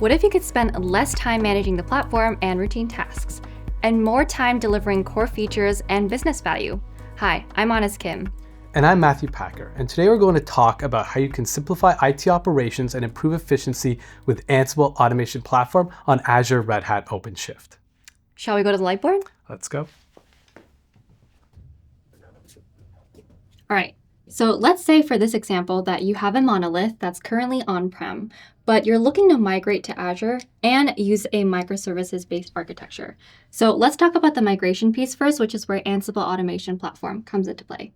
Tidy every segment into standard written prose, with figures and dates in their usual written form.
What if you could spend less time managing the platform and routine tasks, and more time delivering core features and business value? Hi, I'm Honest Kim. And I'm Matthew Packer, and today we're going to talk about how you can simplify IT operations and improve efficiency with Ansible Automation Platform on Azure Red Hat OpenShift. Shall we go to the whiteboard? Let's go. All right, so let's say for this example that you have a monolith that's currently on-prem, but you're looking to migrate to Azure and use a microservices-based architecture. So let's talk about the migration piece first, which is where Ansible Automation Platform comes into play.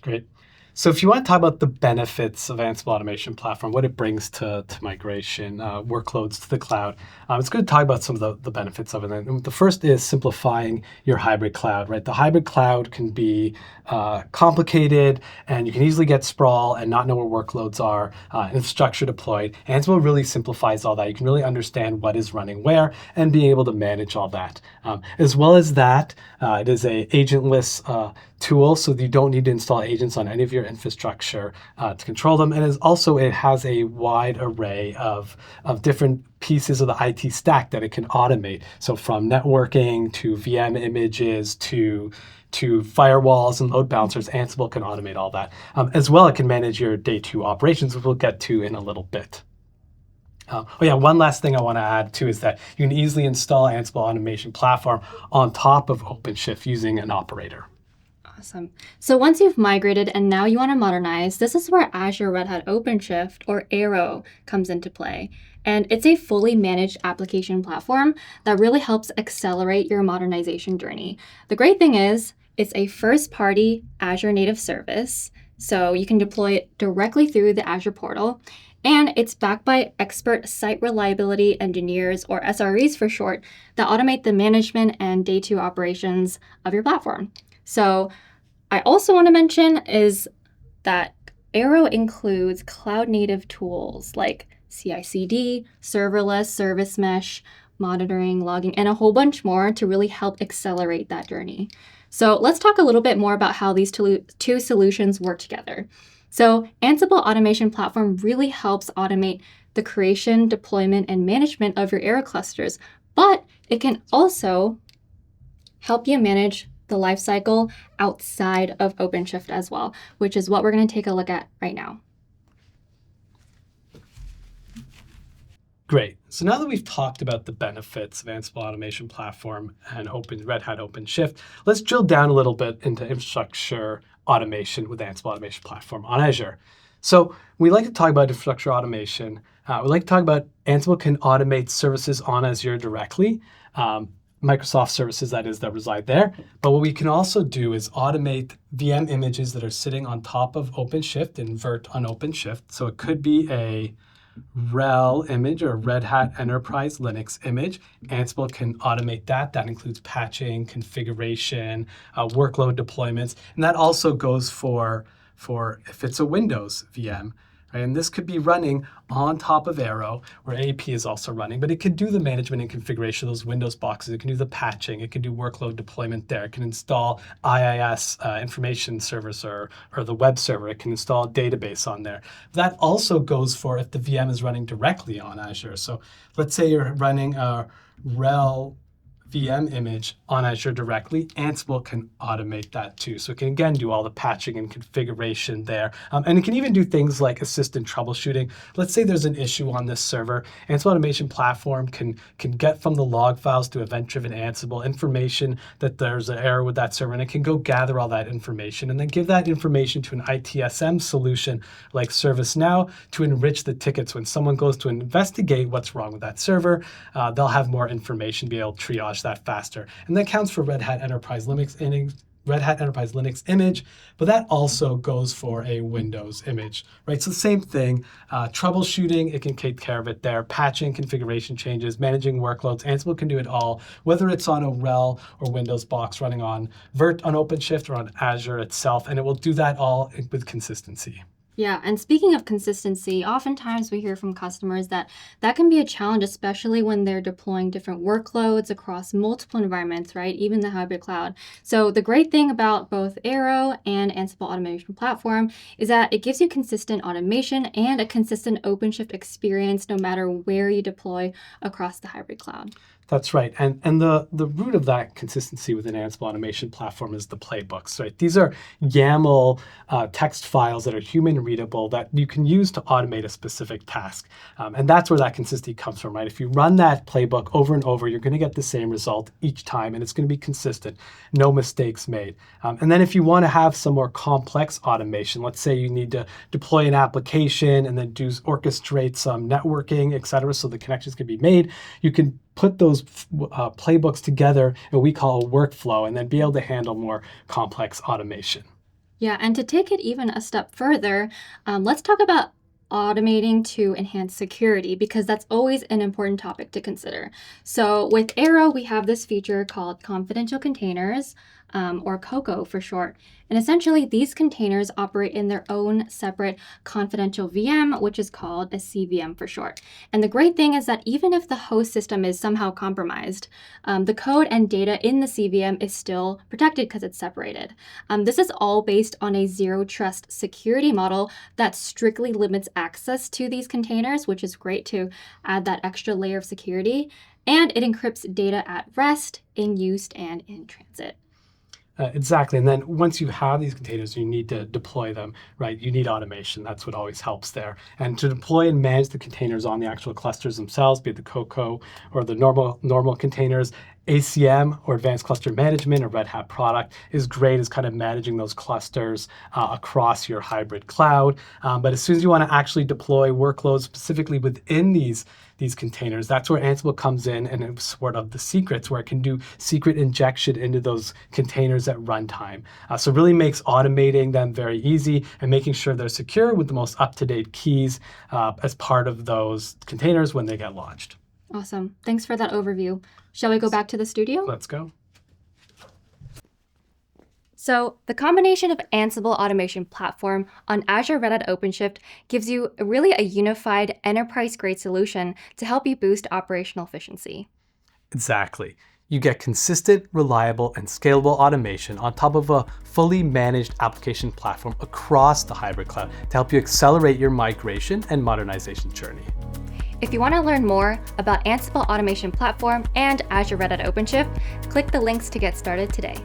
Great. So if you want to talk about the benefits of Ansible Automation Platform, what it brings to migration, workloads to the cloud, it's good to talk about some of the benefits of it. And the first is simplifying your hybrid cloud, right? The hybrid cloud can be complicated, and you can easily get sprawl and not know where workloads are, infrastructure deployed. Ansible really simplifies all that. You can really understand what is running where and be able to manage all that. As well as that, it is a agentless tool, so you don't need to install agents on any of your infrastructure to control them. And it has a wide array of different pieces of the IT stack that it can automate. So from networking to VM images to firewalls and load balancers, Ansible can automate all that. As well, it can manage your day two operations, which we'll get to in a little bit. One last thing I want to add too is that you can easily install Ansible Automation Platform on top of OpenShift using an operator. Awesome. So once you've migrated and now you want to modernize, this is where Azure Red Hat OpenShift, or Arrow, comes into play. And it's a fully managed application platform that really helps accelerate your modernization journey. The great thing is, it's a first-party Azure native service, so you can deploy it directly through the Azure portal. And it's backed by expert site reliability engineers, or SREs for short, that automate the management and day two operations of your platform. So I also want to mention is that Arrow includes cloud-native tools like CI/CD, serverless, service mesh, monitoring, logging, and a whole bunch more to really help accelerate that journey. So let's talk a little bit more about how these two solutions work together. So Ansible Automation Platform really helps automate the creation, deployment, and management of your Arrow clusters, but it can also help you manage the lifecycle outside of OpenShift as well, which is what we're going to take a look at right now. Great. So now that we've talked about the benefits of Ansible Automation Platform and Red Hat OpenShift, let's drill down a little bit into infrastructure automation with Ansible Automation Platform on Azure. So we like to talk about infrastructure automation. We like to talk about Ansible can automate services on Azure directly. Microsoft services, that reside there. But what we can also do is automate VM images that are sitting on top of OpenShift and vert on OpenShift. So it could be a RHEL image or Red Hat Enterprise Linux image. Ansible can automate that. That includes patching, configuration, workload deployments. And that also goes for if it's a Windows VM. And this could be running on top of Arrow, where AAP is also running, but it can do the management and configuration of those Windows boxes. It can do the patching. It can do workload deployment there. It can install IIS information servers or the web server. It can install a database on there. That also goes for if the VM is running directly on Azure. So let's say you're running a RHEL VM image on Azure directly, Ansible can automate that too. So it can, again, do all the patching and configuration there. And it can even do things like assistant troubleshooting. Let's say there's an issue on this server. Ansible Automation Platform can get from the log files to event-driven Ansible information that there's an error with that server, and it can go gather all that information and then give that information to an ITSM solution like ServiceNow to enrich the tickets. When someone goes to investigate what's wrong with that server, they'll have more information, be able to triage that faster. And that counts for Red Hat Enterprise Linux image, but that also goes for a Windows image, right? So the same thing, troubleshooting, it can take care of it there, patching, configuration changes, managing workloads. Ansible can do it all, whether it's on a RHEL or Windows box running on Vert on OpenShift or on Azure itself, and it will do that all with consistency. Yeah, and speaking of consistency, oftentimes we hear from customers that that can be a challenge, especially when they're deploying different workloads across multiple environments, right? Even the hybrid cloud. So the great thing about both Arrow and Ansible Automation Platform is that it gives you consistent automation and a consistent OpenShift experience no matter where you deploy across the hybrid cloud. That's right. And the root of that consistency within Ansible Automation Platform is the playbooks, right? These are YAML text files that are human readable that you can use to automate a specific task. And that's where that consistency comes from, right? If you run that playbook over and over, you're going to get the same result each time, and it's going to be consistent, no mistakes made. And then if you want to have some more complex automation, let's say you need to deploy an application and then orchestrate some networking, et cetera, so the connections can be made, you can put those playbooks together in what we call a workflow and then be able to handle more complex automation. Yeah, and to take it even a step further, let's talk about automating to enhance security because that's always an important topic to consider. So with Arrow, we have this feature called confidential containers, or COCO for short. And essentially, these containers operate in their own separate confidential VM, which is called a CVM for short. And the great thing is that even if the host system is somehow compromised, the code and data in the CVM is still protected because it's separated. This is all based on a zero trust security model that strictly limits access to these containers, which is great to add that extra layer of security. And it encrypts data at rest, in use, and in transit. Exactly. And then once you have these containers, you need to deploy them, right? You need automation. That's what always helps there. And to deploy and manage the containers on the actual clusters themselves, be it the COCO or the normal containers, ACM or Advanced Cluster Management, a Red Hat product, is great as kind of managing those clusters across your hybrid cloud. But as soon as you want to actually deploy workloads specifically within these containers, that's where Ansible comes in, and it's sort of the secrets where it can do secret injection into those containers at runtime. So it really makes automating them very easy and making sure they're secure with the most up-to-date keys as part of those containers when they get launched. Awesome. Thanks for that overview. Shall we go back to the studio? Let's go. So the combination of Ansible Automation Platform on Azure Red Hat OpenShift gives you really a unified enterprise-grade solution to help you boost operational efficiency. Exactly. You get consistent, reliable, and scalable automation on top of a fully managed application platform across the hybrid cloud to help you accelerate your migration and modernization journey. If you want to learn more about Ansible Automation Platform and Azure Red Hat OpenShift, click the links to get started today.